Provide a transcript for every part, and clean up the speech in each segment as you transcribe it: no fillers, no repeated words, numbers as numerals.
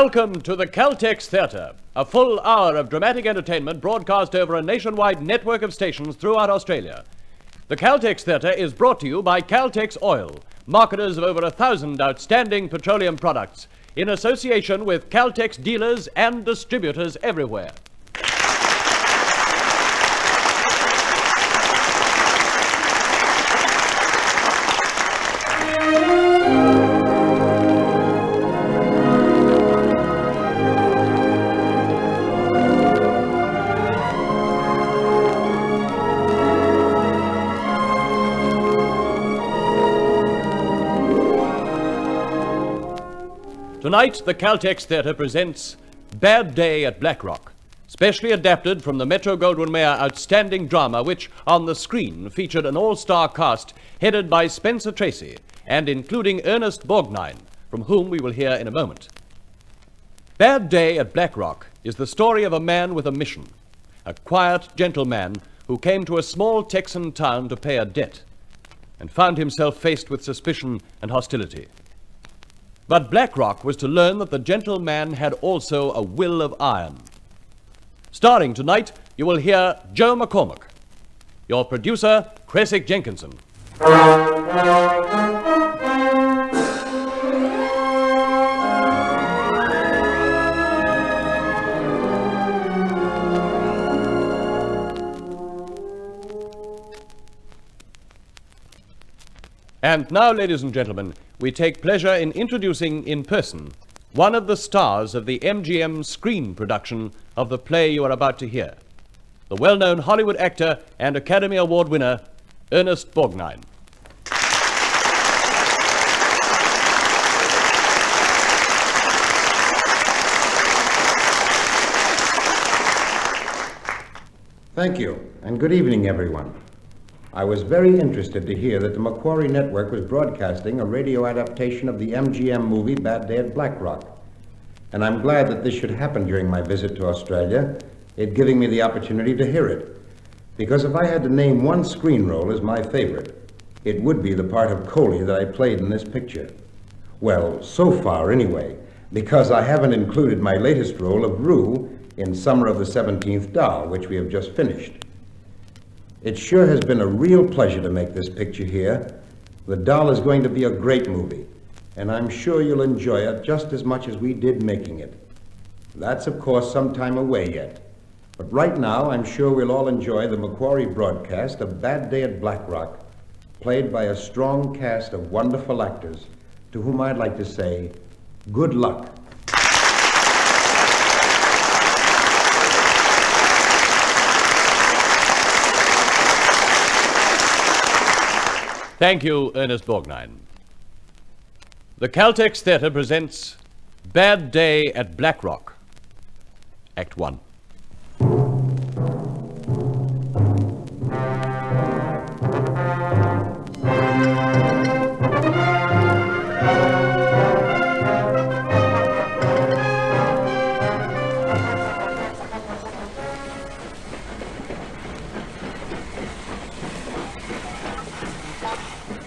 Welcome to the Caltex Theatre, a full hour of dramatic entertainment broadcast over a nationwide network of stations throughout Australia. The Caltex Theatre is brought to you by Caltex Oil, marketers of over 1,000 outstanding petroleum products, in association with Caltex dealers and distributors everywhere. Tonight, the Caltex Theatre presents Bad Day at Blackrock, specially adapted from the Metro-Goldwyn-Mayer outstanding drama which, on the screen, featured an all-star cast headed by Spencer Tracy and including Ernest Borgnine, from whom we will hear in a moment. Bad Day at Blackrock is the story of a man with a mission, a quiet gentleman who came to a small Texan town to pay a debt and found himself faced with suspicion and hostility. But Blackrock was to learn that the gentleman had also a will of iron. Starring tonight, you will hear Joe McCormack. Your producer, Creswick Jenkinson. And now, ladies and gentlemen, we take pleasure in introducing in person one of the stars of the MGM screen production of the play you are about to hear, the well-known Hollywood actor and Academy Award winner, Ernest Borgnine. Thank you, and good evening, everyone. I was very interested to hear that the Macquarie Network was broadcasting a radio adaptation of the MGM movie Bad Day at Blackrock. And I'm glad that this should happen during my visit to Australia, it giving me the opportunity to hear it. Because if I had to name one screen role as my favorite, it would be the part of Coley that I played in this picture. Well, so far anyway, because I haven't included my latest role of Rue in Summer of the 17th Doll, which we have just finished. It sure has been a real pleasure to make this picture here. The Doll is going to be a great movie, and I'm sure you'll enjoy it just as much as we did making it. That's, of course, some time away yet. But right now, I'm sure we'll all enjoy the Macquarie broadcast of Bad Day at Blackrock, played by a strong cast of wonderful actors, to whom I'd like to say, good luck. Thank you, Ernest Borgnine. The Caltex Theatre presents Bad Day at Blackrock, Act 1.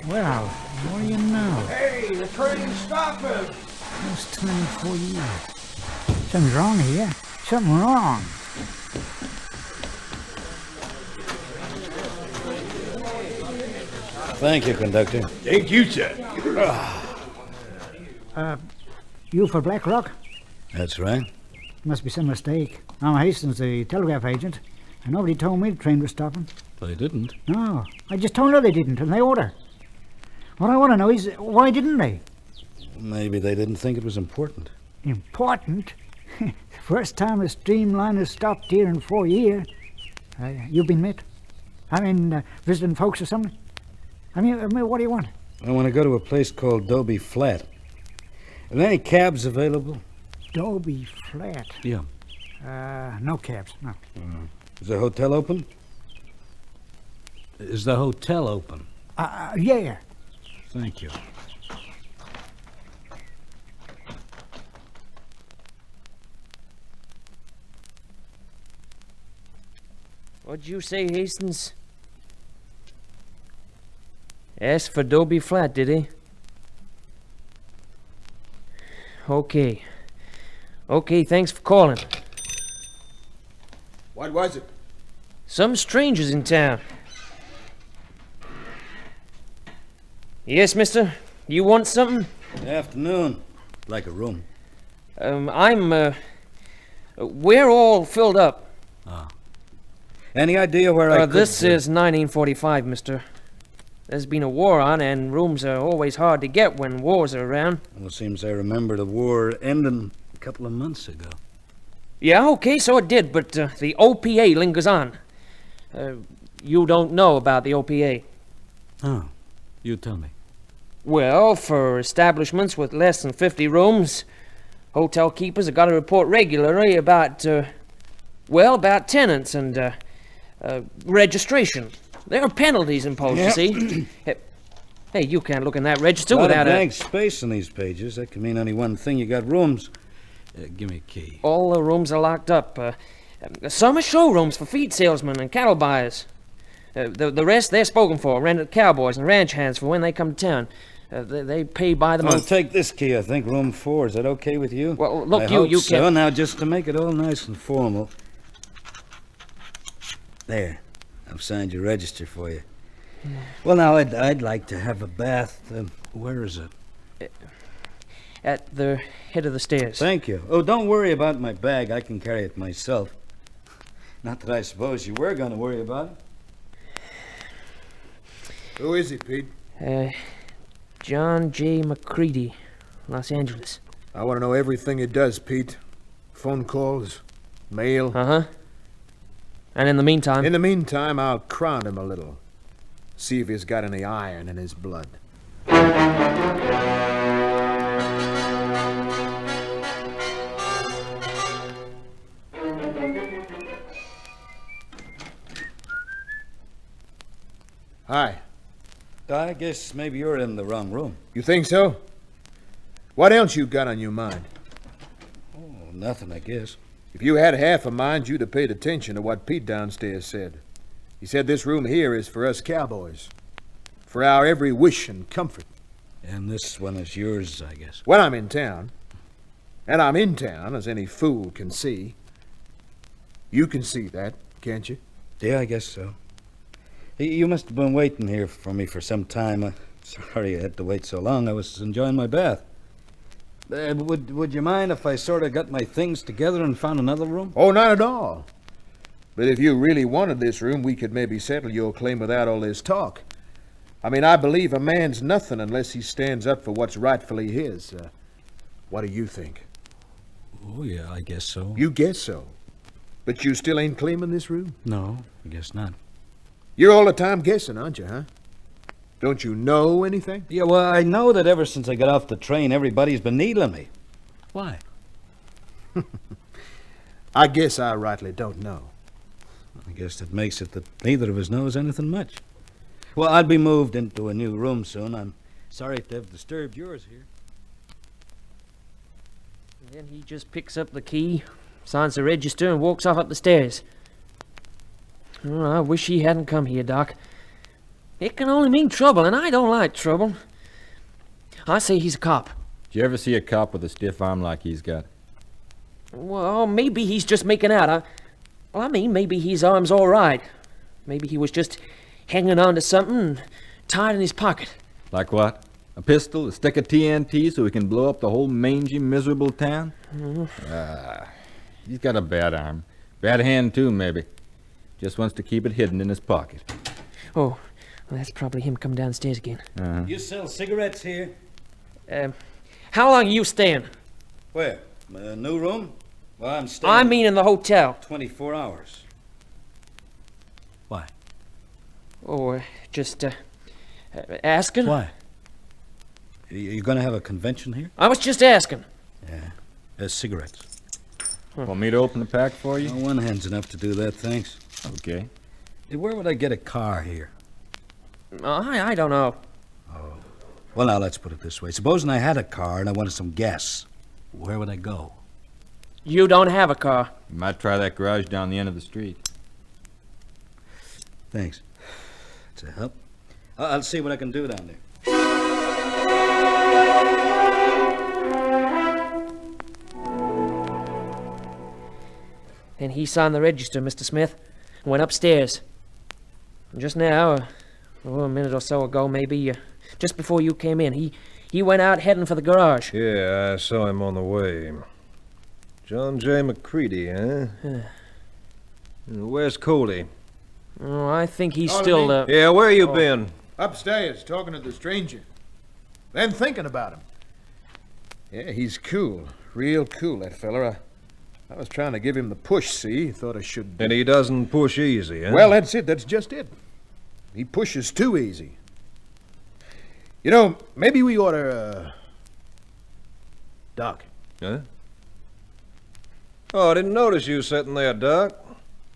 Well, what are you now? Hey, the train's stopping. It's time for you. Something's wrong here. Something wrong. Thank you, conductor. Thank you, sir. You for Blackrock? That's right. Must be some mistake. I'm Hastings, the telegraph agent, and nobody told me the train was stopping. They didn't. No, I just told her they didn't, and they oughter. What I want to know is, why didn't they? Maybe they didn't think it was important. Important? The first time a streamliner stopped here in 4 years. You've been met? Visiting folks or something? I mean, what do you want? I want to go to a place called Dobie Flat. Are there any cabs available? Dobie Flat? Yeah. No cabs, no. Is the hotel open? Is the hotel open? Yeah. Thank you. What'd you say, Hastings? Asked for Dobie Flat, did he? Okay. Okay, thanks for calling. What was it? Some strangers in town. Yes, mister? You want something? Afternoon. Like a room. We're all filled up. Any idea where I could... This is 1945, mister. There's been a war on, and rooms are always hard to get when wars are around. Well, it seems I remember the war ending a couple of months ago. Yeah, okay, so it did, but the OPA lingers on. You don't know about the OPA. Oh, you tell me. Well, for establishments with less than 50 rooms, hotel keepers have got to report regularly about tenants and registration. There are penalties imposed, you see. Hey, you can't look in that register without blank space in these pages. That can mean only one thing. You got rooms. Give me a key. All the rooms are locked up. Some are showrooms for feed salesmen and cattle buyers. The rest, they're spoken for, rented cowboys and ranch hands for when they come to town. They pay by the month. I'll take this key, I think, room 4. Is that okay with you? Well, look, I you hope so. can't... Now, just to make it all nice and formal. There. I've signed your register for you. Well, now, I'd like to have a bath. Where is it? At the head of the stairs. Thank you. Oh, don't worry about my bag. I can carry it myself. Not that I suppose you were going to worry about it. Who is he, Pete? John J. McCready, Los Angeles. I want to know everything he does, Pete. Phone calls, mail. Uh-huh. And in the meantime... In the meantime, I'll crown him a little. See if he's got any iron in his blood. Hi. I guess maybe you're in the wrong room. You think so? What else you got on your mind? Oh, nothing, I guess. If you had half a mind, you'd have paid attention to what Pete downstairs said. He said this room here is for us cowboys. For our every wish and comfort. And this one is yours, I guess. When I'm in town, and I'm in town, as any fool can see. You can see that, can't you? Yeah, I guess so. You must have been waiting here for me for some time. Sorry you had to wait so long. I was enjoying my bath. Would you mind if I sort of got my things together and found another room? Oh, not at all. But if you really wanted this room, we could maybe settle your claim without all this talk. I mean, I believe a man's nothing unless he stands up for what's rightfully his. What do you think? Oh, yeah, I guess so. You guess so. But you still ain't claiming this room? No, I guess not. You're all the time guessing, aren't you, huh? Don't you know anything? Yeah, well, I know that ever since I got off the train, everybody's been needling me. Why? I guess I rightly don't know. I guess that makes it that neither of us knows anything much. Well, I'll be moved into a new room soon. I'm sorry to have disturbed yours here. And then he just picks up the key, signs the register, and walks off up the stairs. Oh, I wish he hadn't come here, Doc. It can only mean trouble, and I don't like trouble. I say he's a cop. Did you ever see a cop with a stiff arm like he's got? Well, maybe he's just making out. Maybe his arm's all right. Maybe he was just hanging on to something tied in his pocket. Like what? A pistol, a stick of TNT so he can blow up the whole mangy, miserable town? He's got a bad arm. Bad hand, too, maybe. Just wants to keep it hidden in his pocket. Oh, well, that's probably him coming downstairs again. Uh-huh. You sell cigarettes here? How long are you staying? Where? New room? Well, I'm staying... I mean in the hotel. 24 hours. Why? Oh, just, asking? Why? You going to have a convention here? I was just asking. Yeah. Cigarettes. Want me to open the pack for you? Well, one hand's enough to do that, thanks. Okay. Where would I get a car here? I don't know. Oh. Well, now, let's put it this way. Supposing I had a car and I wanted some gas, where would I go? You don't have a car. You might try that garage down the end of the street. Thanks. That's a help. I'll see what I can do down there. and he signed the register, Mr. Smith, and went upstairs. And just now, a minute or so ago, maybe, just before you came in, he went out heading for the garage. Yeah, I saw him on the way. John J. McCready, huh? Where's Coley? Oh, I think he's still, Yeah, where you been? Upstairs, talking to the stranger. Then thinking about him. Yeah, he's cool. Real cool, that feller. I was trying to give him the push, see? Thought I should... And he doesn't push easy, huh? Well, that's it. That's just it. He pushes too easy. You know, maybe we ought to, Doc. Huh? Oh, I didn't notice you sitting there, Doc.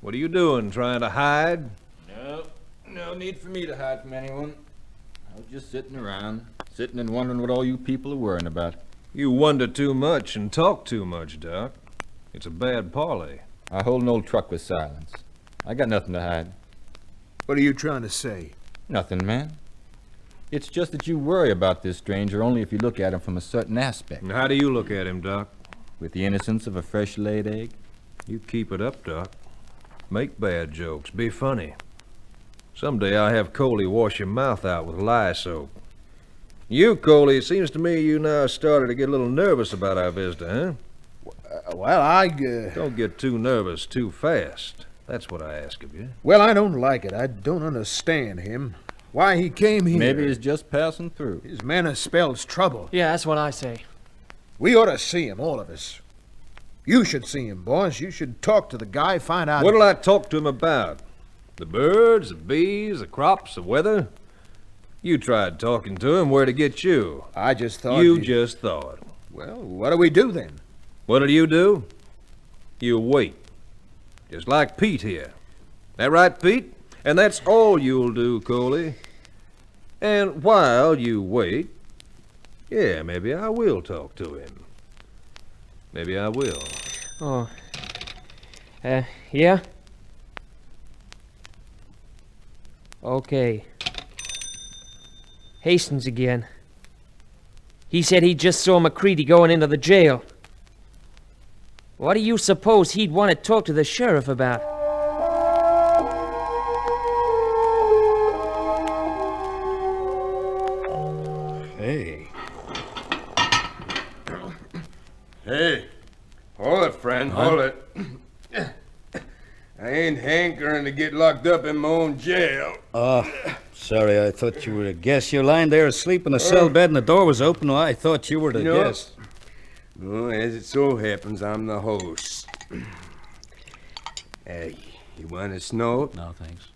What are you doing, trying to hide? No need for me to hide from anyone. I was just sitting around, sitting and wondering what all you people are worrying about. You wonder too much and talk too much, Doc. It's a bad parlay. I hold an old truck with silence. I got nothing to hide. What are you trying to say? Nothing, man. It's just that you worry about this stranger only if you look at him from a certain aspect. And how do you look at him, Doc? With the innocence of a fresh-laid egg. You keep it up, Doc. Make bad jokes. Be funny. Someday I'll have Coley wash your mouth out with lye soap. You, Coley, it seems to me you now started to get a little nervous about our visitor, huh? Well, Don't get too nervous too fast. That's what I ask of you. Well, I don't like it. I don't understand him. Why he came here. Maybe he's just passing through. His manner spells trouble. Yeah, that's what I say. We ought to see him, all of us. You should see him, boss. You should talk to the guy, find out... What'll I talk to him about? The birds, the bees, the crops, the weather? You tried talking to him. Where'd it get you? I just thought... You just thought. Well, what do we do then? What'll you do? You wait. Just like Pete here. That right, Pete? And that's all you'll do, Coley. And while you wait, yeah, maybe I will talk to him. Maybe I will. Oh. Yeah? Okay. Hastings again. He said he just saw McCready going into the jail. What do you suppose he'd want to talk to the sheriff about? Hey. Hey, hold it, friend, hold it. I ain't hankering to get locked up in my own jail. Sorry, I thought you were a guest. You're lying there asleep in a cell bed and the door was open. Well, I thought you were the guest. Well, as it so happens, I'm the host. Hey, you want a snow? No, thanks.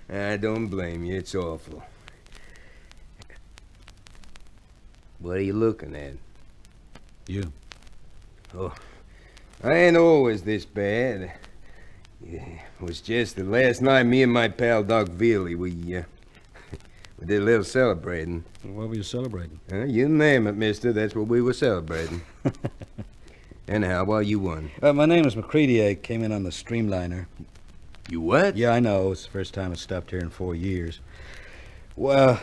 I don't blame you, it's awful. What are you looking at? You. Oh, I ain't always this bad. It was just that last night me and my pal Doc Veely, we did a little celebrating. What were you celebrating? You name it, mister, that's what we were celebrating. Anyhow, well, you won. My name is McCready. I came in on the streamliner. You what? Yeah, I know. It's the first time I stopped here in 4 years. Well,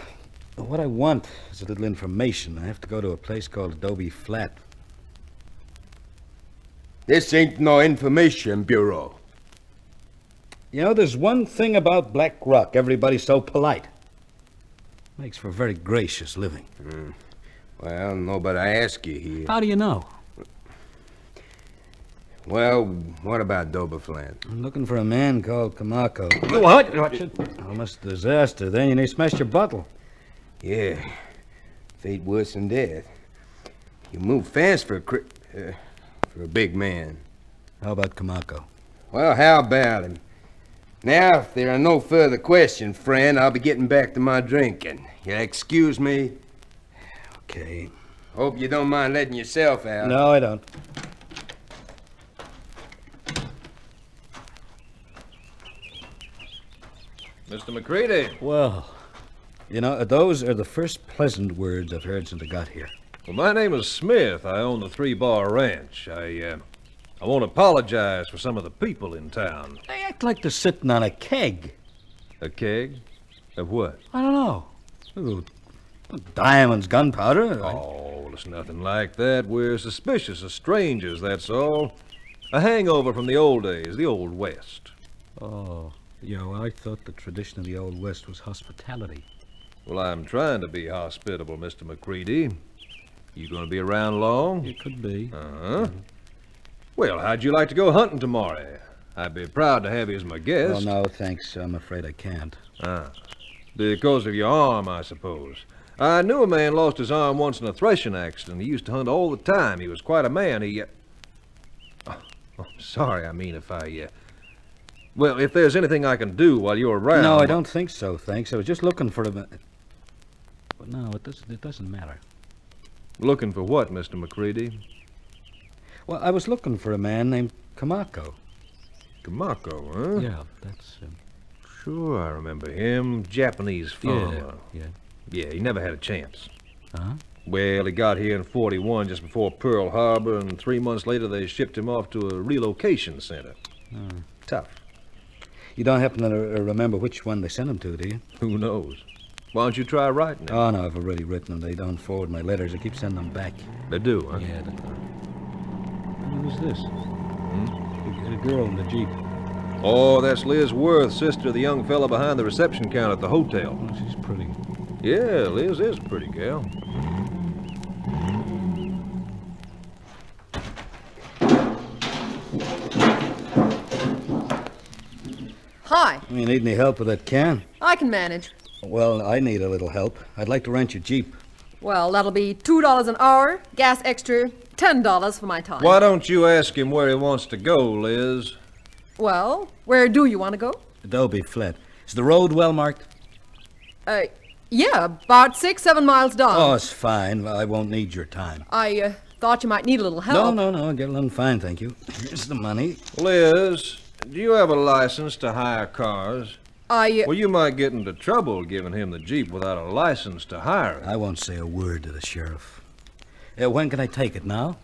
what I want is a little information. I have to go to a place called Adobe Flat. This ain't no information bureau. You know, there's one thing about Black Rock. Everybody's so polite. Makes for a very gracious living. Well, nobody asked you here. How do you know? Well, what about Doberflan? I'm looking for a man called Kamako. What? Almost a disaster. Then you smashed your bottle. Yeah, fate worse than death. You move fast for a big man. How about Kamako? Well, how about him? Now, if there are no further questions, friend, I'll be getting back to my drinking. You'll excuse me? Okay. Hope you don't mind letting yourself out. No, I don't. Mr. McCready. Well, you know, those are the first pleasant words I've heard since I got here. Well, my name is Smith. I own the 3-Bar Ranch. I want to apologize for some of the people in town. They act like they're sitting on a keg. A keg? Of what? I don't know. Ooh, Diamonds, gunpowder. Oh, it's nothing like that. We're suspicious of strangers, that's all. A hangover from the old days, the Old West. Oh, I thought the tradition of the Old West was hospitality. Well, I'm trying to be hospitable, Mr. McCready. You going to be around long? It could be. Uh-huh. Well, how'd you like to go hunting tomorrow? I'd be proud to have you as my guest. Well, no, thanks. I'm afraid I can't. Because of your arm, I suppose. I knew a man lost his arm once in a threshing accident. He used to hunt all the time. He was quite a man. Oh, sorry. I mean, well, if there's anything I can do while you're around... No, I don't think so, thanks. I was just looking for a... But no, it doesn't matter. Looking for what, Mr. McCready? Well, I was looking for a man named Kamako. Kamako, huh? Yeah, that's him. Sure, I remember him. Japanese farmer. Yeah, he never had a chance. Uh-huh. Well, he got here in 41, just before Pearl Harbor, and 3 months later they shipped him off to a relocation center. Tough. You don't happen to remember which one they sent him to, do you? Who knows? Why don't you try writing it? Oh, no, I've already written them. They don't forward my letters. I keep sending them back. They do, huh? Yeah, they do. Who's this? The girl in the Jeep. Oh, that's Liz Worth, sister of the young fella behind the reception counter at the hotel. Oh, she's pretty. Yeah, Liz is a pretty gal. Hi. You need any help with that can? I can manage. Well, I need a little help. I'd like to rent your Jeep. Well, that'll be $2 an hour, gas extra, $10 for my time. Why don't you ask him where he wants to go, Liz? Well, where do you want to go? Adobe Flat. Is the road well marked? Yeah, about 6-7 miles down. Oh, it's fine. I won't need your time. I thought you might need a little help. No. I'll get along fine, thank you. Here's the money. Liz, do you have a license to hire cars? Well, you might get into trouble giving him the Jeep without a license to hire it. I won't say a word to the sheriff. When can I take it, now?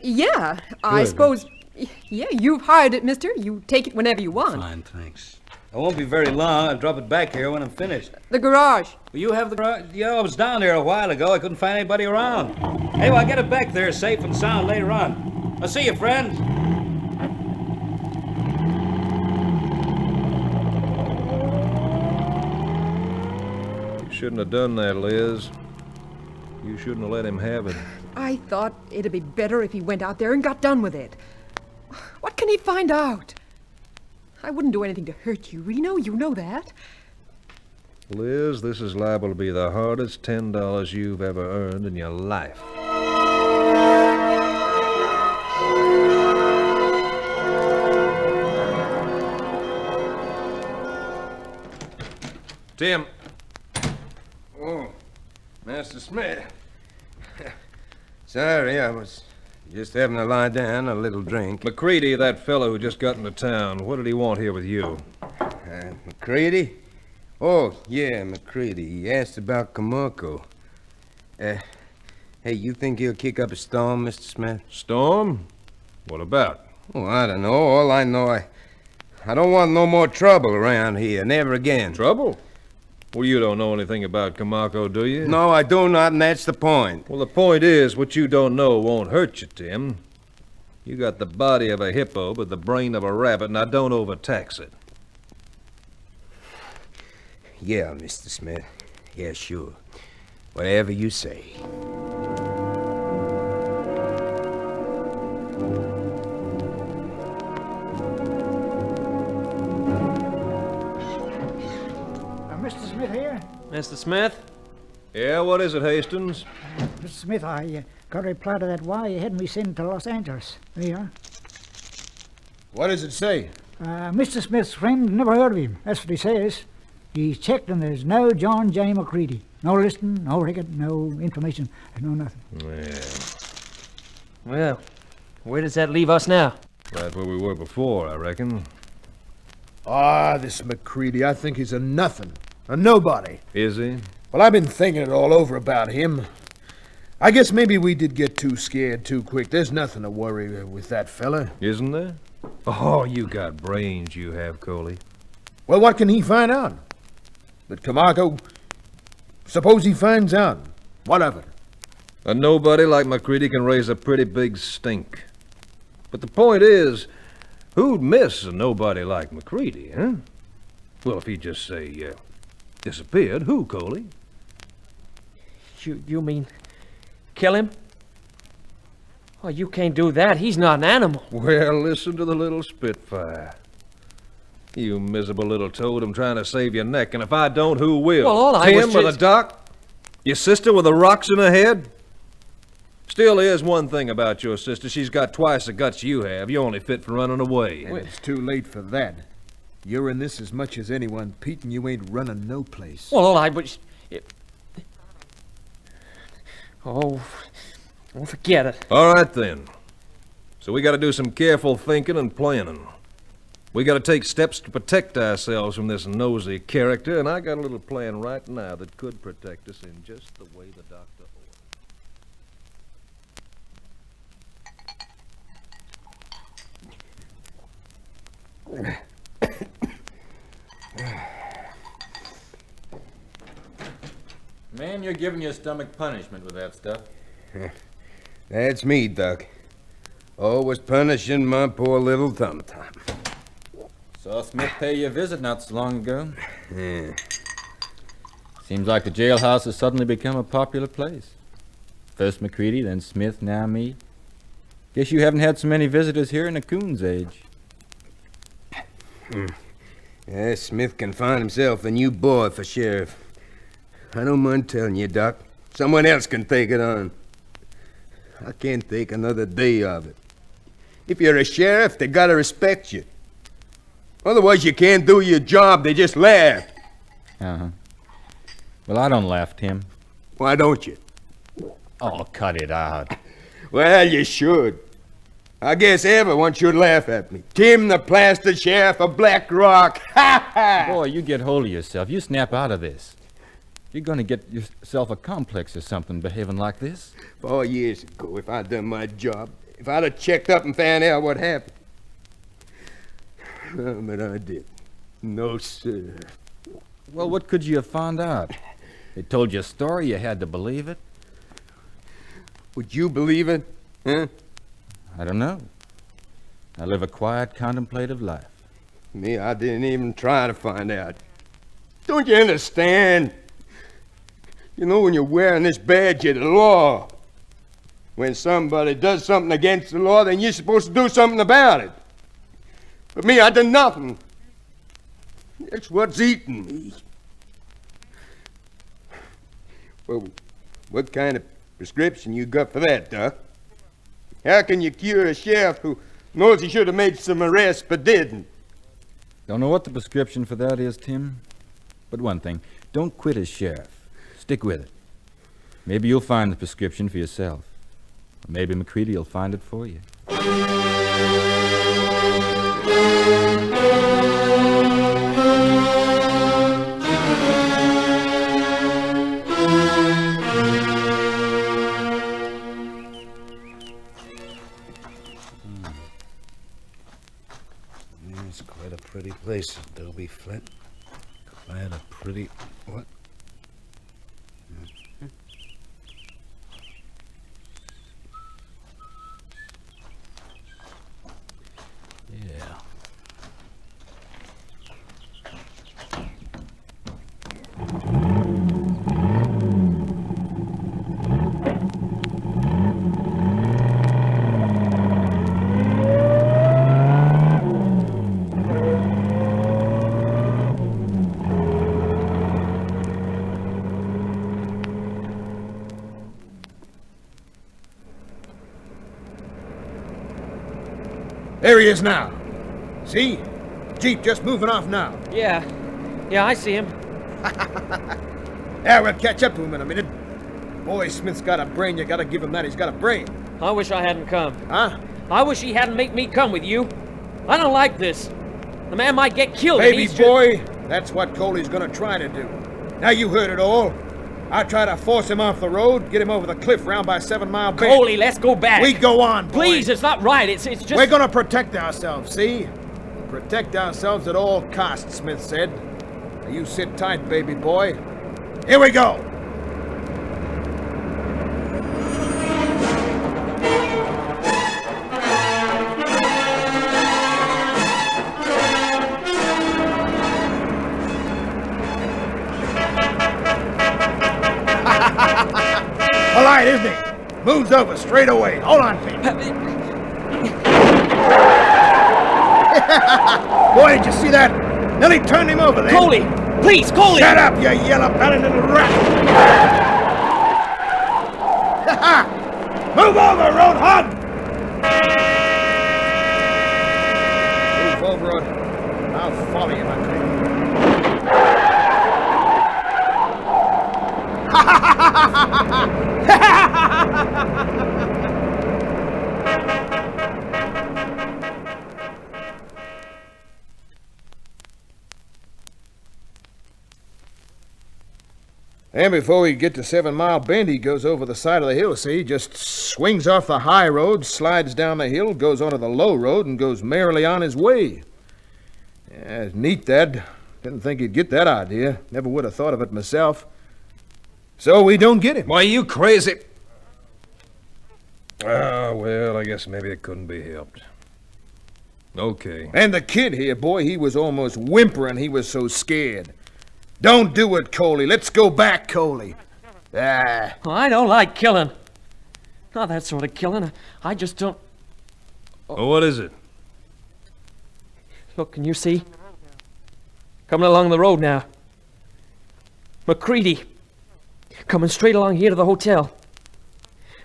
Yeah, I suppose... Yeah, you've hired it, mister. You take it whenever you want. Fine, thanks. I won't be very long. I'll drop it back here when I'm finished. The garage. Will you have the garage? Yeah, I was down there a while ago. I couldn't find anybody around. Hey, well, I'll get it back there safe and sound later on. I'll see you, friends. You shouldn't have done that, Liz. You shouldn't have let him have it. I thought it'd be better if he went out there and got done with it. What can he find out? I wouldn't do anything to hurt you, Reno. You know that. Liz, this is liable to be the hardest $10 you've ever earned in your life. Tim. Oh, Master Smith. Sorry, I was just having to lie down, a little drink. McCready, that fellow who just got into town, what did he want here with you? McCready? Oh, yeah, McCready. He asked about Kamako. Hey, you think he'll kick up a storm, Mr. Smith? Storm? What about? Oh, I don't know. All I know, I don't want no more trouble around here. Never again. Trouble? Well, you don't know anything about Kamako, do you? No, I do not, and that's the point. Well, the point is, what you don't know won't hurt you, Tim. You got the body of a hippo, but the brain of a rabbit. Now, don't overtax it. Yeah, Mr. Smith. Yeah, sure. Whatever you say. Mr. Smith here? Mr. Smith? Yeah, what is it, Hastings? Mr. Smith, I got a reply to that wire you had me sent to Los Angeles. There you are. What does it say? Mr. Smith's friend never heard of him. That's what he says. He's checked and there's no John J. McCready. No listing, no record, no information, no nothing. Yeah. Well, where does that leave us now? Right where we were before, I reckon. This McCready, I think he's a nothing. A nobody. Is he? Well, I've been thinking it all over about him. I guess maybe we did get too scared too quick. There's nothing to worry with that fella. Isn't there? Oh, you got brains, you have, Coley. Well, what can he find out? That Kamako Suppose he finds out. What of it? A nobody like Macready can raise a pretty big stink. But the point is, who'd miss a nobody like Macready, huh? Well, if he'd just say, disappeared, who, Coley? You mean kill him? Oh, you can't do that. He's not an animal. Well, listen to the little spitfire. You miserable little toad, I'm trying to save your neck, and if I don't, who will? Well, all I was Tim or the just... doc? Your sister with the rocks in her head? Still, here's one thing about your sister. She's got twice the guts you have. You're only fit for running away. And it's too late for that. You're in this as much as anyone, Pete, and you ain't running no place. Well, all I was... Oh, forget it. All right, then. So we got to do some careful thinking and planning. We got to take steps to protect ourselves from this nosy character, and I got a little plan right now that could protect us in just the way the doctor ordered. Man, you're giving your stomach punishment with that stuff. That's me, Doc. Always punishing my poor little thumb-thumb. Saw Smith pay you a visit not so long ago. Yeah. Seems like the jailhouse has suddenly become a popular place. First Macready, then Smith, now me. Guess you haven't had so many visitors here in a coon's age. Yeah, Smith can find himself a new boy for sheriff. I don't mind telling you, Doc. Someone else can take it on. I can't take another day of it. If you're a sheriff, they gotta respect you. Otherwise, you can't do your job. They just laugh. Uh-huh. Well, I don't laugh, Tim. Why don't you? Oh, cut it out. Well, you should. I guess everyone should laugh at me. Tim the Plaster Sheriff of Black Rock. Ha ha! Boy, you get hold of yourself. You snap out of this. You're going to get yourself a complex or something behaving like this. 4 years ago, if I'd done my job, if I'd have checked up and found out what happened. Oh, but I didn't. No, sir. Well, what could you have found out? They told you a story, you had to believe it. Would you believe it? Huh? I don't know. I live a quiet, contemplative life. Me, I didn't even try to find out. Don't you understand? You know, when you're wearing this badge, you're the law. When somebody does something against the law, then you're supposed to do something about it. But me, I done nothing. That's what's eating me. Well, what kind of prescription you got for that, Doc? How can you cure a sheriff who knows he should have made some arrests but didn't? Don't know what the prescription for that is, Tim. But one thing, don't quit as sheriff. Stick with it. Maybe you'll find the prescription for yourself. Or maybe Macready will find it for you. It's quite a pretty place, Adobe Flint. Quite a pretty... what? Yeah. There he is now. See? Jeep just moving off now. Yeah, I see him. Yeah, we'll catch up to him in a minute. Boy, Smith's got a brain. You gotta give him that. He's got a brain. I wish I hadn't come. Huh? I wish he hadn't made me come with you. I don't like this. The man might get killed. Baby boy, that's what Coley's gonna try to do. Now you heard it all. I try to force him off the road, get him over the cliff round by 7 Mile Bend. Coley, let's go back. We go on, boy. Please, it's not right. It's just... We're gonna protect ourselves, see? Protect ourselves at all costs, Smith said. Now you sit tight, baby boy. Here we go. isn't he? Moves over straight away. Hold on, Pete. Boy, did you see that? Nearly turned him over there. Coley! Please, Coley! Shut up, you yellow-bellied little rat! Move over, Roadhog! Move over, or I'll follow you, my friend. And before we get to 7 Mile Bend, he goes over the side of the hill, see? Just swings off the high road, slides down the hill, goes onto the low road, and goes merrily on his way. Yeah, it's neat, that. Didn't think he'd get that idea. Never would have thought of it myself. So we don't get him. Why, you crazy... Ah, well, I guess maybe it couldn't be helped. Okay. And the kid here, boy, he was almost whimpering. He was so scared. Don't do it, Coley. Let's go back, Coley. Ah. Oh, I don't like killing. Not that sort of killing. I just don't... Oh, what is it? Look, can you see? Coming along the road now. McCready. Coming straight along here to the hotel.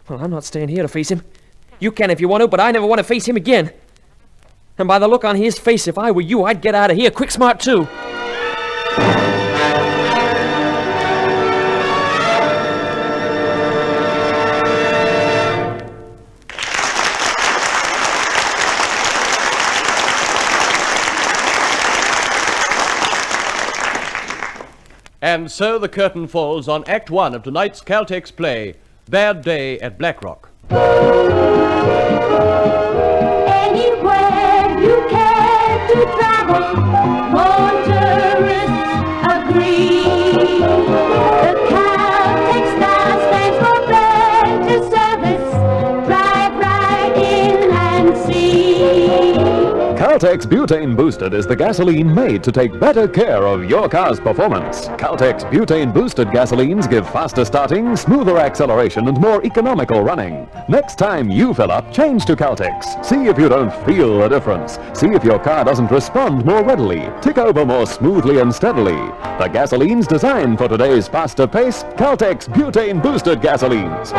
Well, I'm not staying here to face him. You can if you want to, but I never want to face him again. And by the look on his face, if I were you, I'd get out of here quick smart too. And so the curtain falls on Act 1 of tonight's Caltex play, Bad Day at Black Rock. Anywhere you care to travel, motorists agree. The Caltex star stands for better service. Drive right in and see. Caltex Butane Boosted is the gasoline made to take better care of your car's performance. Caltex Butane Boosted gasolines give faster starting, smoother acceleration, and more economical running. Next time you fill up, change to Caltex. See if you don't feel a difference. See if your car doesn't respond more readily, tick over more smoothly and steadily. The gasolines designed for today's faster pace, Caltex Butane Boosted gasolines.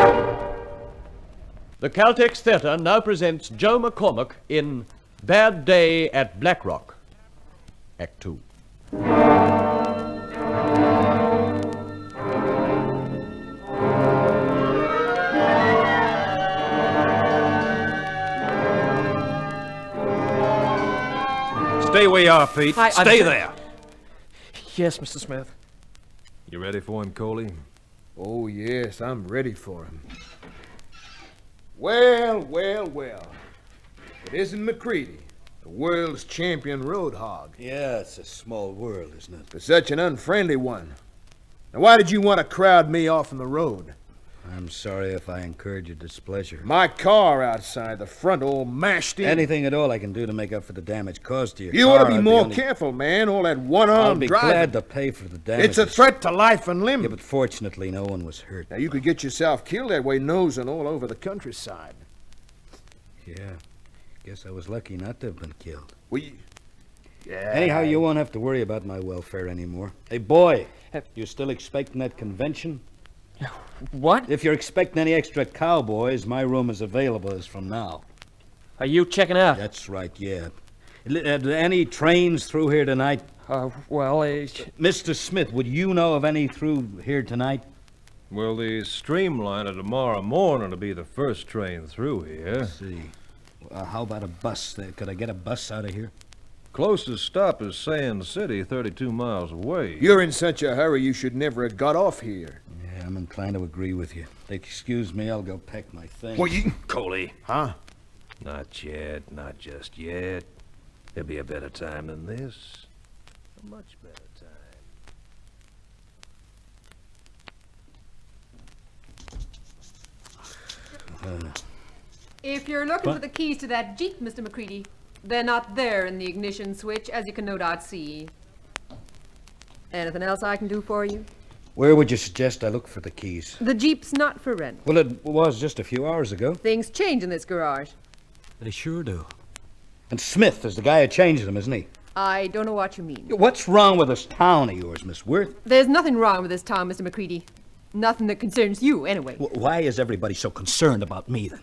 The Caltex Theatre now presents Joe McCormack in Bad Day at Black Rock, Act 2. Stay where you are, Pete. Stay there. Yes, Mr. Smith. You ready for him, Coley? Oh, yes, I'm ready for him. Well, well, well. It isn't McCready, the world's champion road hog. Yeah, it's a small world, isn't it? But such an unfriendly one. Now, why did you want to crowd me off on the road? I'm sorry if I incurred your displeasure. My car outside the front all mashed in. Anything at all I can do to make up for the damage caused to your car. You ought to be more careful, man. All that one-arm driving. I'll be glad to pay for the damage. It's a threat to life and limb. Yeah, but fortunately no one was hurt. Now, you could get yourself killed that way, nosing all over the countryside. Yeah. Guess I was lucky not to have been killed. Well, yeah. Anyhow, you won't have to worry about my welfare anymore. Hey, boy, you still expecting that convention? What? If you're expecting any extra cowboys, my room is available as from now. Are you checking out? That's right, yeah. Any trains through here tonight? Mr. Smith, would you know of any through here tonight? Well, the streamliner tomorrow morning will be the first train through here. Let's see. How about a bus? Could I get a bus out of here? Closest stop is Sand City, 32 miles away. You're in such a hurry you should never have got off here. Yeah, I'm inclined to agree with you. Excuse me, I'll go pack my things. Well, you... Coley. Huh? Not yet, not just yet. There'll be a better time than this. A much better time. If you're looking for the keys to that Jeep, Mr. McCready, they're not there in the ignition switch, as you can no doubt see. Anything else I can do for you? Where would you suggest I look for the keys? The Jeep's not for rent. Well, it was just a few hours ago. Things change in this garage. They sure do. And Smith is the guy who changed them, isn't he? I don't know what you mean. What's wrong with this town of yours, Miss Worth? There's nothing wrong with this town, Mr. McCready. Nothing that concerns you, anyway. Why is everybody so concerned about me, then?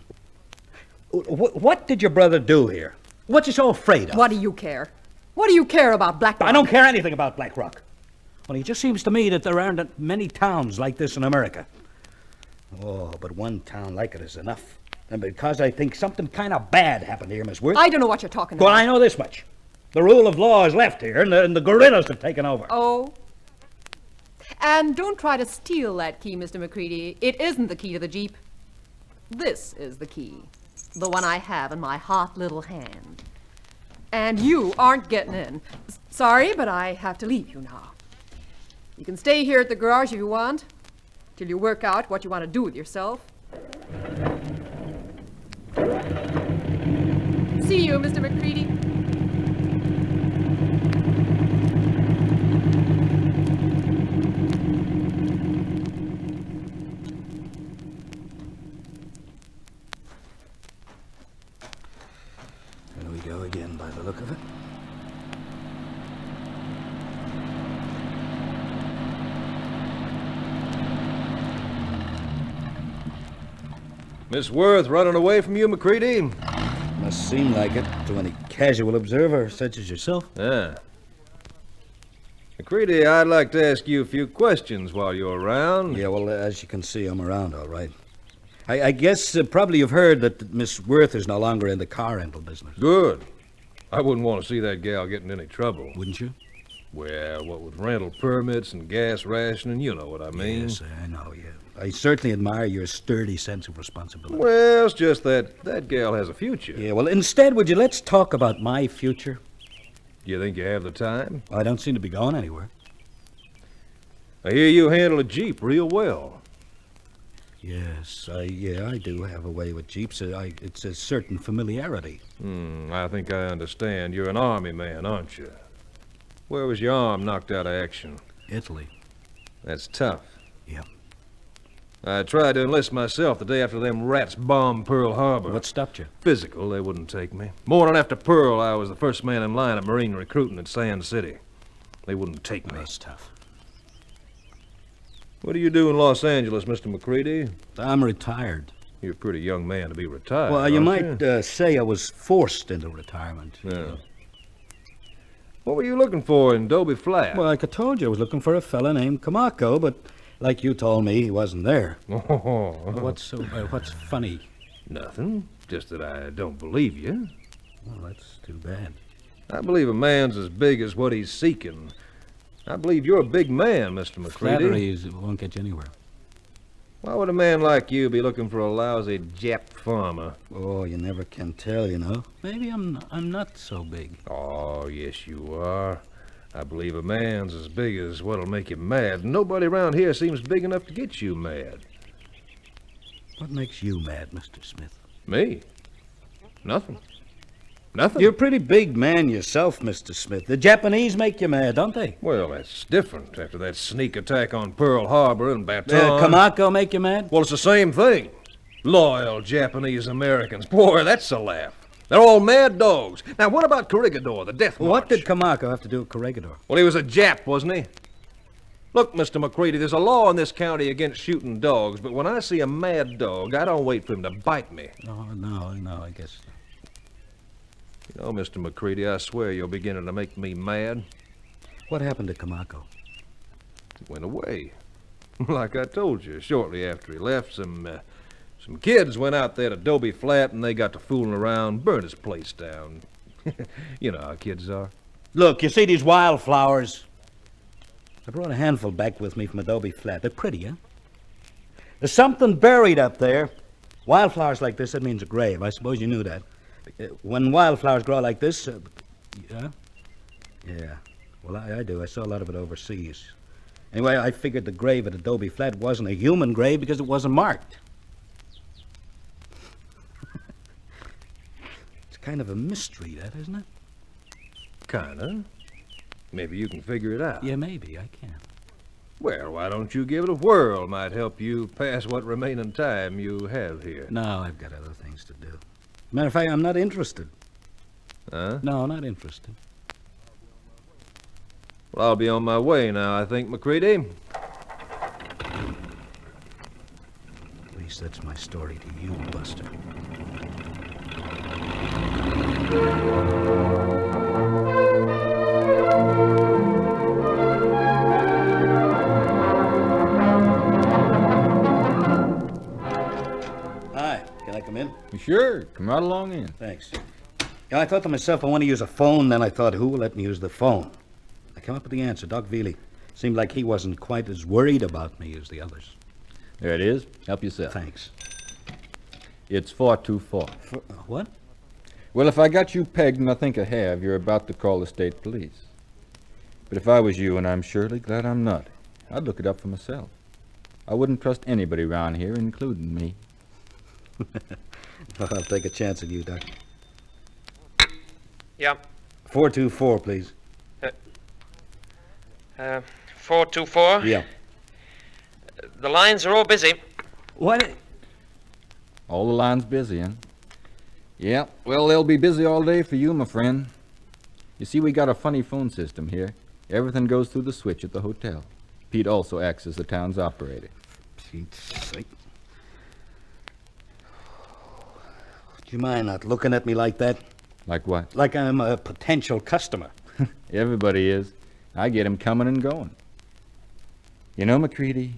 What did your brother do here? What's he so afraid of? What do you care? What do you care about Black Rock? I don't care anything about Black Rock. Well, it just seems to me that there aren't many towns like this in America. Oh, but one town like it is enough. And because I think something kind of bad happened here, Miss Worth. I don't know what you're talking about. Well, I know this much. The rule of law is left here, and the guerrillas have taken over. Oh? And don't try to steal that key, Mr. McCready. It isn't the key to the Jeep. This is the key. The one I have in my hot little hand. And you aren't getting in. Sorry, but I have to leave you now. You can stay here at the garage if you want, till you work out what you want to do with yourself. See you, Mr. McCready. There we go again, by the look of it. Miss Worth running away from you, McCready? Must seem like it to any casual observer such as yourself. Yeah. McCready, I'd like to ask you a few questions while you're around. Yeah, well, as you can see, I'm around, all right. I guess probably you've heard that Miss Worth is no longer in the car rental business. Good. I wouldn't want to see that gal get in any trouble. Wouldn't you? Well, what with rental permits and gas rationing, you know what I mean. Yes, I know, yeah. I certainly admire your sturdy sense of responsibility. Well, it's just that gal has a future. Yeah, well, instead, let's talk about my future? You think you have the time? I don't seem to be going anywhere. I hear you handle a Jeep real well. Yes, I do have a way with Jeeps. It's a certain familiarity. I think I understand. You're an army man, aren't you? Where was your arm knocked out of action? Italy. That's tough. Yeah. I tried to enlist myself the day after them rats bombed Pearl Harbor. What stopped you? Physical, they wouldn't take me. Morning after Pearl, I was the first man in line at Marine recruiting at Sand City. They wouldn't take me. That's tough. What do you do in Los Angeles, Mr. McCready? I'm retired. You're a pretty young man to be retired. Well, you might say I was forced into retirement. Yeah. What were you looking for in Dobie Flat? Well, like I told you, I was looking for a fella named Camacco, but like you told me, he wasn't there. What's funny? Nothing. Just that I don't believe you. Well, that's too bad. I believe a man's as big as what he's seeking. I believe you're a big man, Mr. McCready. Flattery won't get you anywhere. Why would a man like you be looking for a lousy Jap farmer? Oh, you never can tell, you know. Maybe I'm not so big. Oh, yes, you are. I believe a man's as big as what'll make you mad. Nobody around here seems big enough to get you mad. What makes you mad, Mr. Smith? Me? Nothing. Nothing. You're a pretty big man yourself, Mr. Smith. The Japanese make you mad, don't they? Well, that's different after that sneak attack on Pearl Harbor and Baton. Camacco make you mad? Well, it's the same thing. Loyal Japanese Americans. Boy, that's a laugh. They're all mad dogs. Now, what about Corregidor, the death march? What did Camacco have to do with Corregidor? Well, he was a Jap, wasn't he? Look, Mr. McCready, there's a law in this county against shooting dogs, but when I see a mad dog, I don't wait for him to bite me. No, I guess. You know, Mr. McCready, I swear you're beginning to make me mad. What happened to Camacco? He went away. Like I told you, shortly after he left, some kids went out there to Dobie Flat and they got to fooling around, burned his place down. You know how kids are. Look, you see these wildflowers? I brought a handful back with me from Dobie Flat. They're pretty, huh? There's something buried up there. Wildflowers like this, that means a grave. I suppose you knew that. When wildflowers grow like this, yeah? Yeah. Well, I do. I saw a lot of it overseas. Anyway, I figured the grave at Dobie Flat wasn't a human grave because it wasn't marked. It's kind of a mystery, that, isn't it? Kinda. Maybe you can figure it out. Yeah, maybe I can. Well, why don't you give it a whirl? Might help you pass what remaining time you have here. No, I've got other things to do. Matter of fact, I'm not interested. Huh? No, not interested. Well, I'll be on my way now, I think, Macready. At least that's my story to you, Buster. Hi, can I come in? Sure, come right along in. Thanks. Yeah, I thought to myself, I want to use a phone. Then I thought, who will let me use the phone? I came up with the answer, Doc Veely. Seemed like he wasn't quite as worried about me as the others. There it is. Help yourself. Thanks. It's 424. What? Well, if I got you pegged, and I think I have, you're about to call the state police. But if I was you, and I'm surely glad I'm not, I'd look it up for myself. I wouldn't trust anybody around here, including me. Well, I'll take a chance on you, Doc. Yeah. 424, please. 424? Yeah. The lines are all busy. What? All the lines busy, huh? Yeah, well, they'll be busy all day for you, my friend. You see, we got a funny phone system here. Everything goes through the switch at the hotel. Pete also acts as the town's operator. Pete's sake. Do you mind not looking at me like that? Like what? Like I'm a potential customer. Everybody is. I get 'em coming and going. You know, Macready,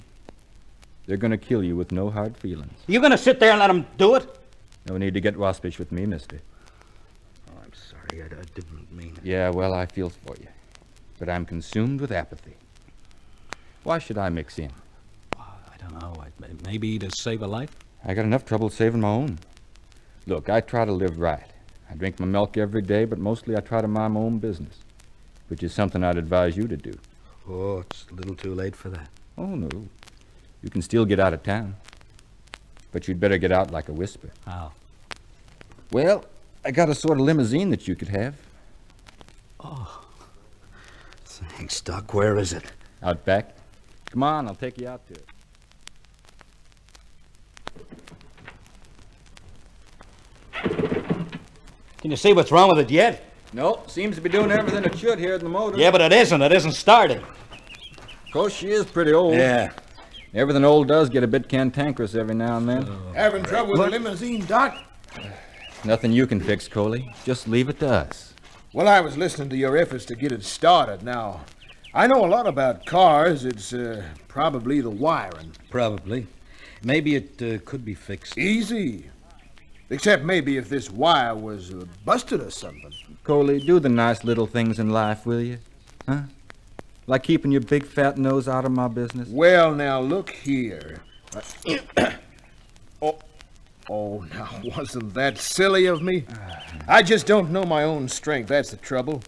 they're going to kill you with no hard feelings. You going to sit there and let them do it? No need to get waspish with me, mister. Oh, I'm sorry. I didn't mean it. Yeah, well, I feel for you. But I'm consumed with apathy. Why should I mix in? I don't know. Maybe to save a life? I got enough trouble saving my own. Look, I try to live right. I drink my milk every day, but mostly I try to mind my own business, which is something I'd advise you to do. Oh, it's a little too late for that. Oh, no. You can still get out of town. But you'd better get out like a whisper. How? Well, I got a sort of limousine that you could have. Oh. Thanks, Doc. Where is it? Out back. Come on, I'll take you out to it. Can you see what's wrong with it yet? No, seems to be doing everything it should here in the motor. Yeah, but it isn't. It isn't started. Of course, she is pretty old. Yeah. Everything old does get a bit cantankerous every now and then. Having trouble with the limousine, Doc? Nothing you can fix, Coley. Just leave it to us. Well, I was listening to your efforts to get it started. Now, I know a lot about cars. It's probably the wiring. Probably. Maybe it could be fixed. Easy. Except maybe if this wire was busted or something. Coley, do the nice little things in life, will you? Huh? Like keeping your big fat nose out of my business? Well, now, look here. Oh, now, wasn't that silly of me? I just don't know my own strength, that's the trouble.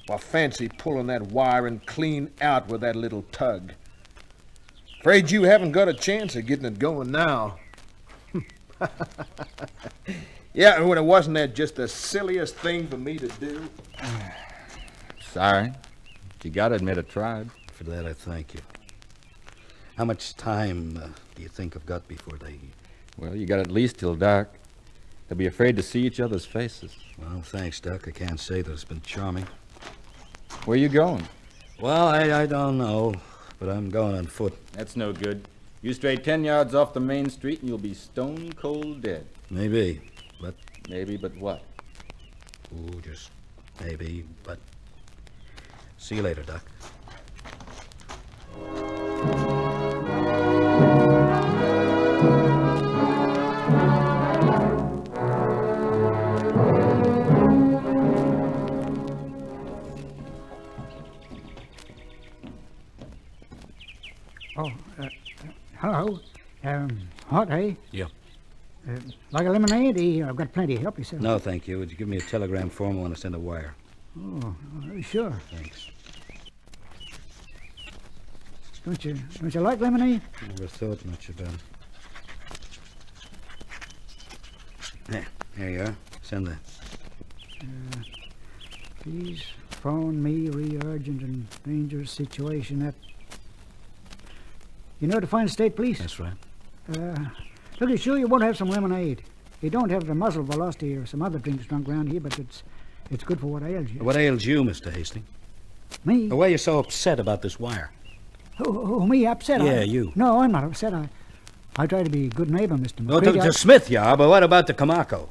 I fancy pulling that wiring clean out with that little tug. Afraid you haven't got a chance of getting it going now. Yeah, and when it wasn't that just the silliest thing for me to do? Sorry. You gotta admit I tried. For that, I thank you. How much time do you think I've got before they... Well, you got at least till dark. They'll be afraid to see each other's faces. Well, thanks, Doc. I can't say that it's been charming. Where you going? Well, I don't know, but I'm going on foot. That's no good. You stray 10 yards off the main street and you'll be stone cold dead. Maybe, but... Maybe, but what? Ooh, just maybe, but... See you later, Doc. Oh, hello. Hot, eh? Yeah. Like a lemonade? I've got plenty. Help yourself. No, thank you. Would you give me a telegram form? I want to send a wire. Oh, sure. Thanks. Don't you like lemonade? Never thought much about it. Here you are. Send that. Please phone me re-urgent and dangerous situation at You know the fine state police? That's right. Look, you sure you won't have some lemonade? You don't have the muzzle velocity or some other drinks drunk around here, but it's good for what ails you. What ails you, Mr. Hastings? Me? Why are you so upset about this wire? Me upset? Yeah, you. No, I'm not upset. I try to be a good neighbor, Mr. Well, McCready. to Smith, you are, but what about the Camarco?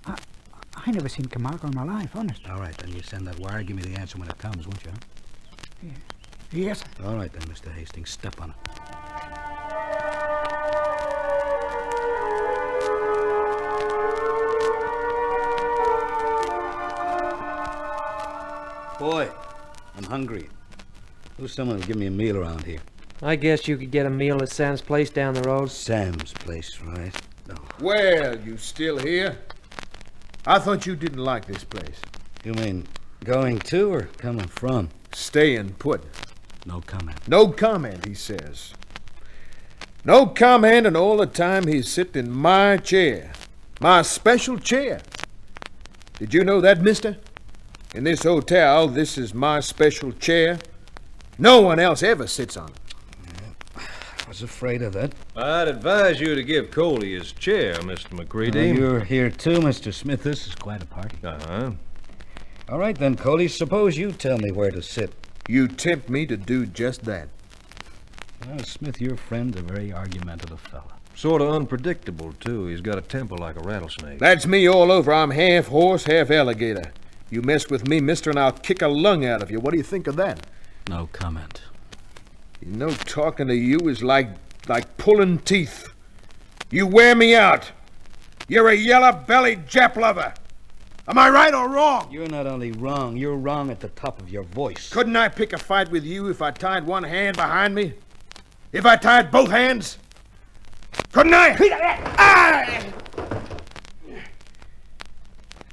I never seen Camarco in my life, honest. All right, then you send that wire. Give me the answer when it comes, won't you? Yeah. Yes, sir. All right, then, Mr. Hastings. Step on it. Boy, I'm hungry. Who's someone to give me a meal around here? I guess you could get a meal at Sam's place down the road. Sam's place, right? No. Well, you still here? I thought you didn't like this place. You mean going to or coming from? Staying put. No comment. No comment, he says. No comment, and all the time he's sitting in my chair. My special chair. Did you know that, mister? In this hotel, this is my special chair. No one else ever sits on it. I was afraid of that. I'd advise you to give Coley his chair, Mr. McCready. You're here too, Mr. Smith. This is quite a party. Uh-huh. All right, then, Coley. Suppose you tell me where to sit. You tempt me to do just that. Well, Smith, your friend's a very argumentative fella. Sort of unpredictable, too. He's got a temper like a rattlesnake. That's me all over. I'm half horse, half alligator. You mess with me, mister, and I'll kick a lung out of you. What do you think of that? No comment. You know, talking to you is like pulling teeth. You wear me out. You're a yellow-bellied Jap lover. Am I right or wrong? You're not only wrong, you're wrong at the top of your voice. Couldn't I pick a fight with you if I tied one hand behind me? If I tied both hands? Couldn't I?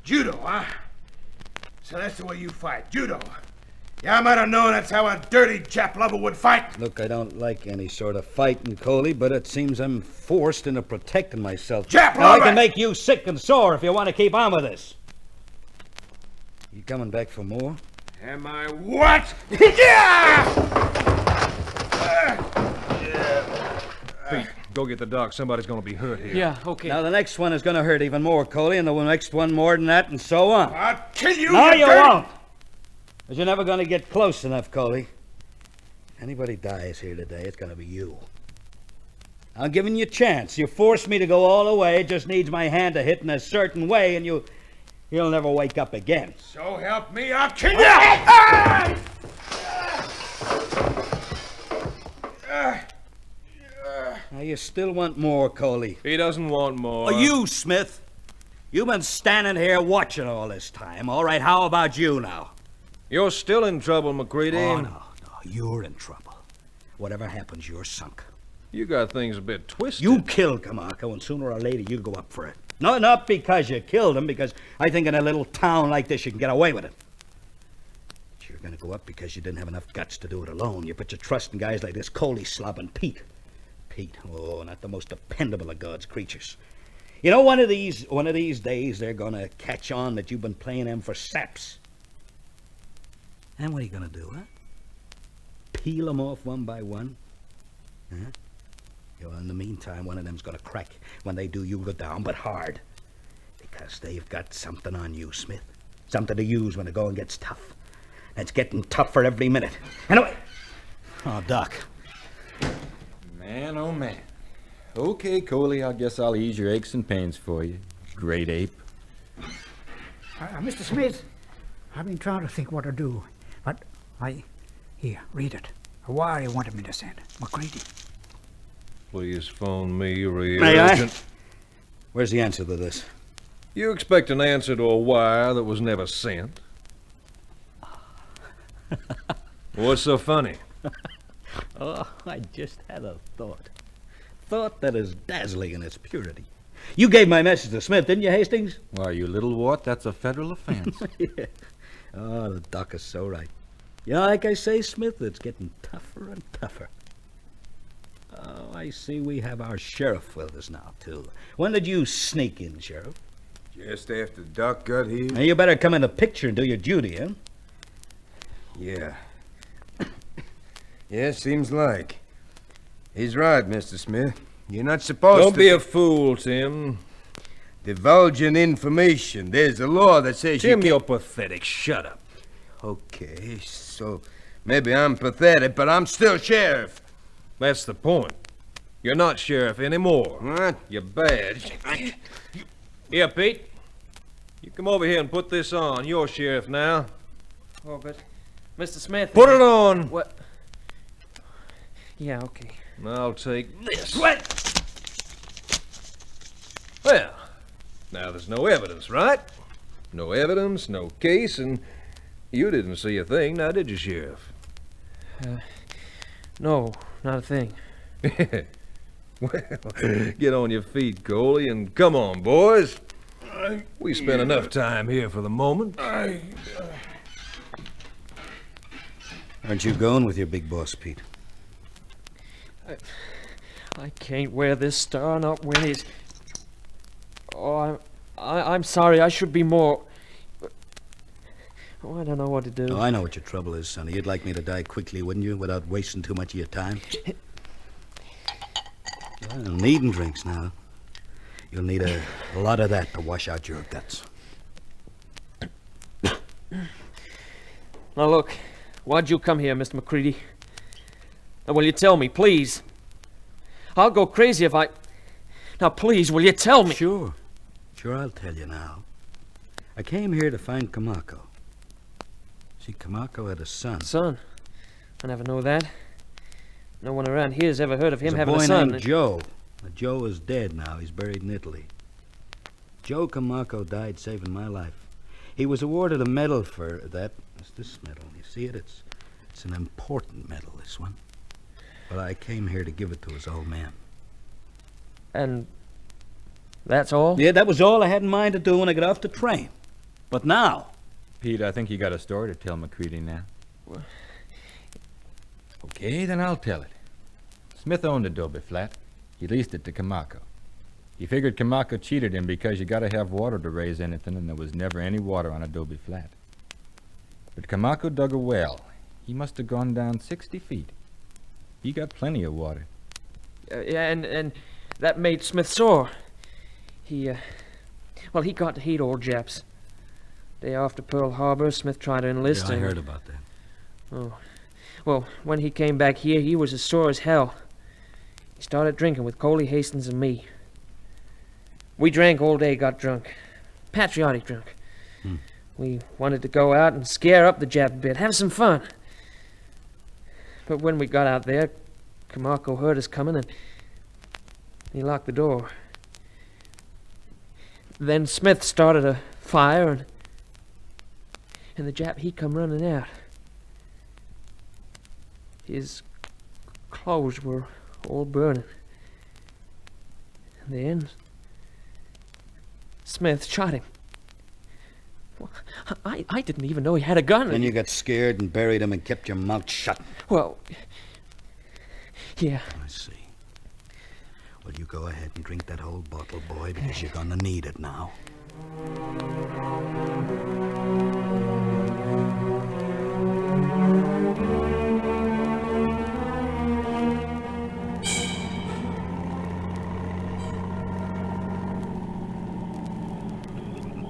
Judo, huh? So that's the way you fight, judo. Yeah, I might have known that's how a dirty Jap lover would fight. Look, I don't like any sort of fighting, Coley, but it seems I'm forced into protecting myself. Jap Now, lover! I can make you sick and sore if you want to keep on with this. You coming back for more? Am I what? Yeah! Pete, go get the doc. Somebody's going to be hurt here. Yeah, okay. Now, the next one is going to hurt even more, Coley, and the next one more than that, and so on. I'll kill you, No, you dirty... won't. Because you're never going to get close enough, Coley. If anybody dies here today, it's going to be you. I'm giving you a chance. You forced me to go all the way. It just needs my hand to hit in a certain way, and you'll never wake up again. So help me, I'll kill you! Now, you still want more, Coley. He doesn't want more. Oh, you, Smith. You've been standing here watching all this time. All right, how about you now? You're still in trouble, McCready. Oh, no, you're in trouble. Whatever happens, you're sunk. You got things a bit twisted. You killed Camarco, and sooner or later you'll go up for it. No, not because you killed him, because I think in a little town like this you can get away with it. But you're going to go up because you didn't have enough guts to do it alone. You put your trust in guys like this Coley slob and Pete. Pete, oh, not the most dependable of God's creatures. You know, one of these days they're going to catch on that you've been playing them for saps. And what are you going to do, huh? Peel them off one by one? Huh? Well, in the meantime, one of them's going to crack. When they do, you'll go down, but hard. Because they've got something on you, Smith. Something to use when the going gets tough. And it's getting tougher every minute. Anyway. Oh, Doc. Man, oh man. Okay, Coley, I guess I'll ease your aches and pains for you. Great ape. Mr. Smith, I've been trying to think what to do, but Here, read it. A wire he wanted me to send. McCready. Please phone me real May I? urgent. Where's the answer to this? You expect an answer to a wire that was never sent? What's so funny? Oh, I just had a thought. Thought that is dazzling in its purity. You gave my message to Smith, didn't you, Hastings? Why, you little wart, that's a federal offense. Yeah. Oh, the doc is so right. You know, like I say, Smith, it's getting tougher and tougher. Oh, I see we have our sheriff with us now, too. When did you sneak in, Sheriff? Just after Doc got here? Now, you better come in the picture and do your duty, huh? Yeah. Yeah, seems like. He's right, Mr. Smith. You're not supposed Don't to... be a fool, Tim. divulging information. There's a law that says Tim, you you're pathetic. Shut up. Okay, so maybe I'm pathetic, but I'm still sheriff. That's the point. You're not sheriff anymore. What? Your badge. Here, Pete. You come over here and put this on. You're sheriff now. Oh, but... Mr. Smith... Put it on! What? Yeah, okay. I'll take this. What? Well, now there's no evidence, right? No evidence, no case, and you didn't see a thing, now did you, Sheriff? No, not a thing. Well, get on your feet, Coley, and come on, boys. We spent enough time here for the moment. Aren't you going with your big boss, Pete? I can't wear this star, not when it's... Oh, I'm sorry. I should be more... Oh, I don't know what to do. Oh, I know what your trouble is, sonny. You'd like me to die quickly, wouldn't you, without wasting too much of your time? Well, needing drinks now. You'll need a lot of that to wash out your guts. Now, look. Why'd you come here, Mr. McCready? Now, will you tell me, please? I'll go crazy if I... Now, please, will you tell me? Sure, I'll tell you now. I came here to find Camacco. See, Camacco had a son. Son? I never know that. No one around here's ever heard of him having a boy son. named Joe. Now, Joe is dead now. He's buried in Italy. Joe Camacco died saving my life. He was awarded a medal for that. It's this medal. You see it? It's an important medal, this one. But I came here to give it to his old man. And that's all? Yeah, that was all I had in mind to do when I got off the train. But now... Pete, I think you got a story to tell McCready now. Okay, then I'll tell it. Smith owned Adobe Flat. He leased it to Camacco. He figured Camacco cheated him because you gotta have water to raise anything, and there was never any water on Adobe Flat. But Camacco dug a well. He must have gone down 60 feet. He got plenty of water. And that made Smith sore. He got to hate old Japs. Day after Pearl Harbor, Smith tried to enlist Yeah, I him. heard about that. Oh. Well, when he came back here, he was as sore as hell. He started drinking with Coley, Hastings, and me. We drank all day, got drunk. Patriotic drunk. We wanted to go out and scare up the Jap a bit, have some fun. But when we got out there, Camacco heard us coming and he locked the door. Then Smith started a fire and the Jap, he come running out. His clothes were all burning. And then Smith shot him. I didn't even know he had a gun. Then you got scared and buried him and kept your mouth shut. Well, yeah. I see. Well, you go ahead and drink that whole bottle, boy, because you're gonna need it now.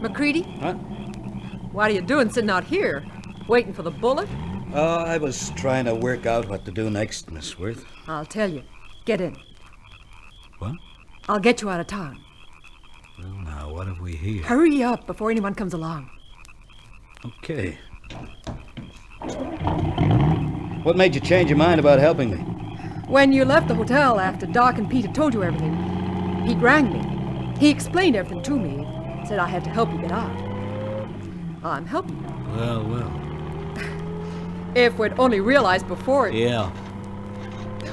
McCready? Huh? What are you doing sitting out here? Waiting for the bullet? I was trying to work out what to do next, Miss Worth. I'll tell you. Get in. What? I'll get you out of town. Well, now, what have we here? Hurry up before anyone comes along. Okay. What made you change your mind about helping me? When you left the hotel after Doc and Pete had told you everything, Pete rang me. He explained everything to me. Said I had to help you get out. I'm helping you. Well. If we'd only realized before it... Yeah.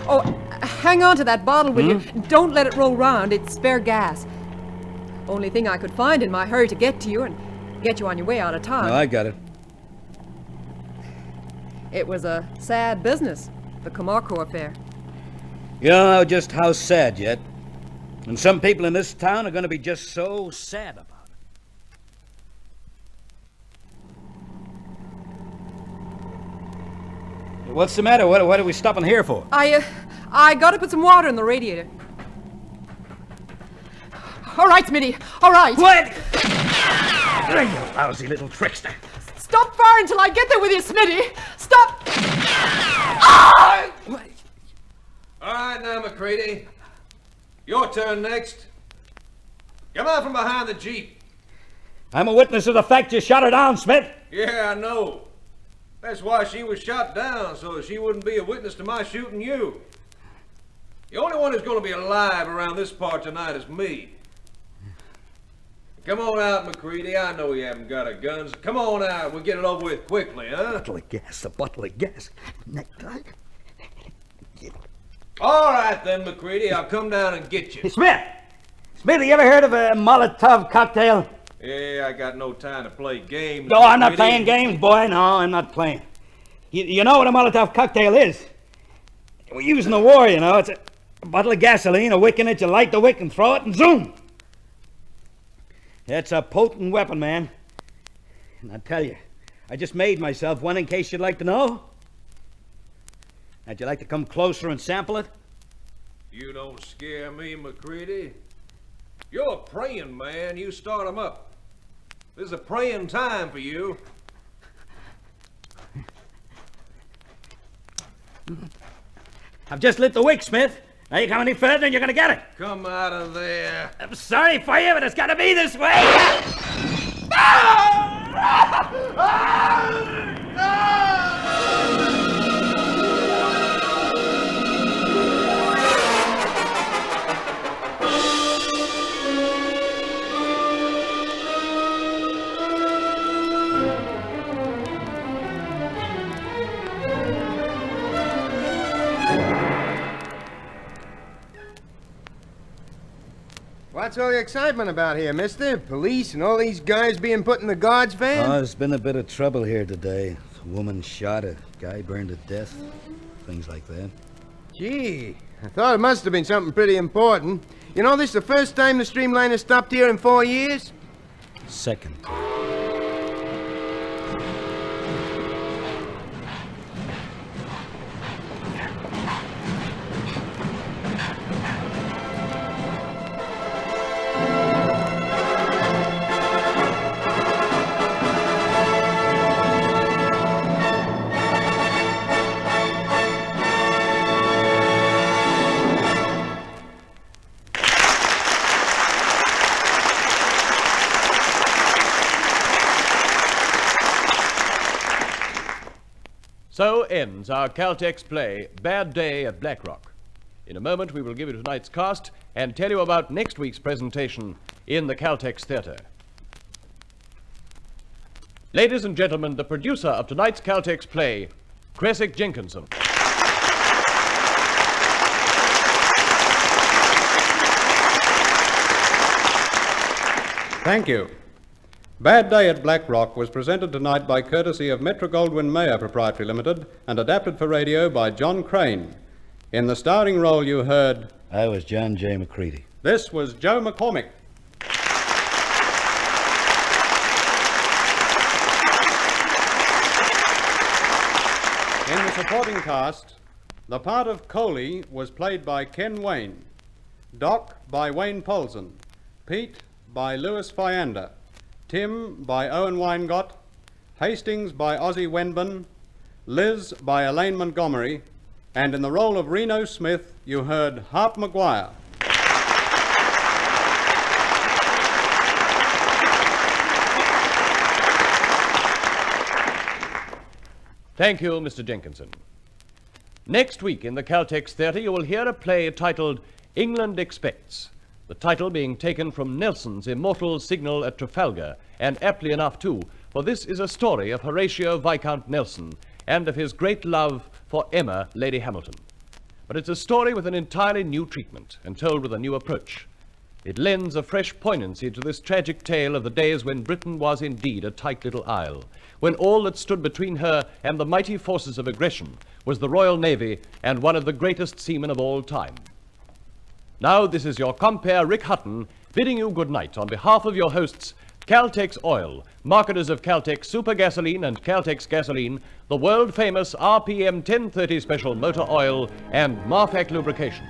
Oh, hang on to that bottle, will you? Don't let it roll round. It's spare gas. Only thing I could find in my hurry to get to you and get you on your way out of town. No, I got it. It was a sad business, the Camacco affair. You don't know just how sad yet. And some people in this town are going to be just so sad about it. What's the matter? What are we stopping here for? I gotta put some water in the radiator. All right, Smitty. All right. What? You lousy little trickster. Stop firing until I get there with you, Smitty. Stop. All right, now, McCready. Your turn next. Come out from behind the Jeep. I'm a witness of the fact you shot her down, Smith. Yeah, I know. That's why she was shot down, so she wouldn't be a witness to my shooting you. The only one who's going to be alive around this part tonight is me. Come on out, McCready. I know you haven't got a gun. Come on out. We'll get it over with quickly, huh? A bottle of gas. All right, then, McCready. I'll come down and get you. Hey, Smith! Smith, you ever heard of a Molotov cocktail? Yeah, I got no time to play games. No, I'm not playing games, boy. No, I'm not playing. You know what a Molotov cocktail is? We use in the war, you know. It's a bottle of gasoline, a wick in it, you light the wick and throw it, and zoom! It's a potent weapon, man. And I tell you, I just made myself one in case you'd like to know. Would you like to come closer and sample it? You don't scare me, McCready. You're a praying man. You start 'em up. This is a praying time for you. I've just lit the wick, Smith. Now you come any further and you're gonna get it. Come out of there. I'm sorry for you, but it's gotta be this way. What's all the excitement about here, mister? Police and all these guys being put in the guards van? Oh, there's been a bit of trouble here today. A woman shot, a guy burned to death. Things like that. Gee, I thought it must have been something pretty important. You know, this is the first time the Streamliner stopped here in 4 years? Second. So ends our Caltex play, Bad Day at Blackrock. In a moment, we will give you tonight's cast and tell you about next week's presentation in the Caltex Theatre. Ladies and gentlemen, the producer of tonight's Caltex play, Creswick Jenkinson. Thank you. Bad Day at Blackrock was presented tonight by courtesy of Metro-Goldwyn-Mayer Proprietary Limited and adapted for radio by John Crane. In the starring role you heard... I was John J. McCready. This was Joe McCormick. In the supporting cast, the part of Coley was played by Ken Wayne, Doc by Wayne Polson, Pete by Louis Fiander, Tim by Owen Weingott, Hastings by Ozzie Wenban, Liz by Elaine Montgomery, and in the role of Reno Smith, you heard Harp Maguire. Thank you, Mr. Jenkinson. Next week in the Caltex Theatre, you will hear a play titled England Expects. The title being taken from Nelson's immortal signal at Trafalgar, and aptly enough too, for this is a story of Horatio Viscount Nelson and of his great love for Emma, Lady Hamilton. But it's a story with an entirely new treatment and told with a new approach. It lends a fresh poignancy to this tragic tale of the days when Britain was indeed a tight little isle, when all that stood between her and the mighty forces of aggression was the Royal Navy and one of the greatest seamen of all time. Now, this is your compere, Rick Hutton, bidding you good night on behalf of your hosts, Caltex Oil, marketers of Caltex Super Gasoline and Caltex Gasoline, the world-famous RPM 1030 Special Motor Oil, and Marfac Lubrication.